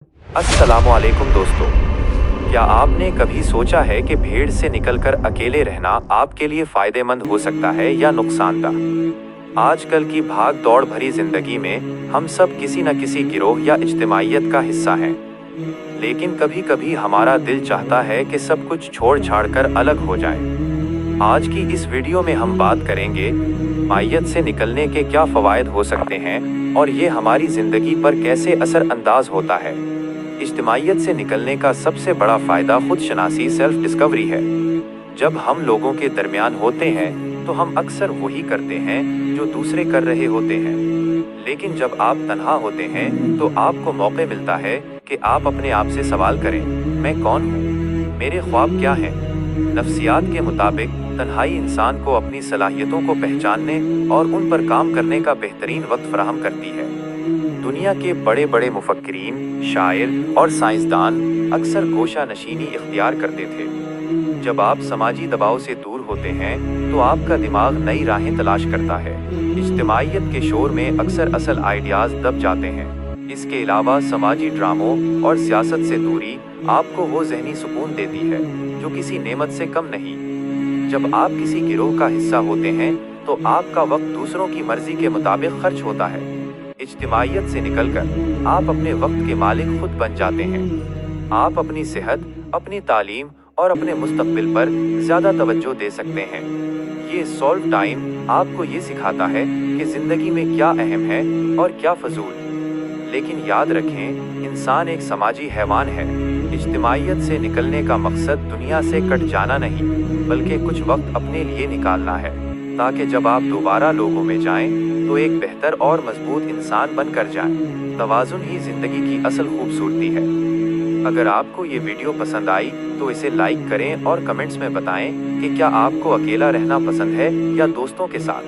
अस्सलामुअलैकुम दोस्तों। क्या आपने कभी सोचा है कि भीड़ से निकलकर अकेले रहना आपके लिए फायदेमंद हो सकता है या नुकसानदायक? आजकल की भाग दौड़ भरी जिंदगी में हम सब किसी न किसी गिरोह या इज्तिमाइयत का हिस्सा हैं। लेकिन कभी कभी हमारा दिल चाहता है कि सब कुछ छोड़ छाड़ कर अलग हो जाए। आज की इस वीडियो में हम बात करेंगे मायत से निकलने के क्या फ़वाइद हो सकते हैं और ये हमारी ज़िंदगी पर कैसे असर अंदाज होता है। इज्तिमाइयत से निकलने का सबसे बड़ा फ़ायदा खुद शनासी सेल्फ डिस्कवरी है। जब हम लोगों के दरमियान होते हैं तो हम अक्सर वही करते हैं जो दूसरे कर रहे होते हैं। लेकिन जब आप तन्हा होते हैं तो आपको मौका मिलता है कि आप अपने आप से सवाल करें, मैं कौन हूँ, मेरे ख्वाब क्या हैं। नफ्सियात के मुताबिक तन्हाई इंसान को अपनी सलाहियतों को पहचानने और उन पर काम करने का बेहतरीन वक्त फराहम करती है। दुनिया के बड़े बड़े मुफक्किरीन, शायर और साइंसदान अक्सर गोशा नशीनी इख्तियार करते थे। जब आप समाजी दबाव से दूर होते हैं तो आपका दिमाग नई राहें तलाश करता है। इज्तिमाइयत के शोर में अक्सर असल आइडियाज दब जाते हैं। इसके अलावा समाजी ड्रामों और सियासत से दूरी आपको वो जहनी सुकून देती है जो किसी नेमत से कम नहीं। जब आप किसी गिरोह का हिस्सा होते हैं तो आपका वक्त दूसरों की मर्जी के मुताबिक खर्च होता है। इज्तिमाइयत से निकलकर आप अपने वक्त के मालिक खुद बन जाते हैं। आप अपनी सेहत, अपनी तालीम और अपने मुस्तकबिल पर ज्यादा तवज्जो दे सकते हैं। ये सॉल्व टाइम आपको ये सिखाता है कि जिंदगी में क्या अहम है और क्या फजूल। लेकिन याद रखें, इंसान एक समाजी हैवान है। इज्तिमाइयत से निकलने का मकसद दुनिया से कट जाना नहीं, बल्कि कुछ वक्त अपने लिए निकालना है, ताकि जब आप दोबारा लोगों में जाएं तो एक बेहतर और मजबूत इंसान बनकर जाएं। तवाज़ुन ही जिंदगी की असल खूबसूरती है। अगर आपको ये वीडियो पसंद आई तो इसे लाइक करें और कमेंट्स में बताएं कि क्या आपको अकेला रहना पसंद है या दोस्तों के साथ।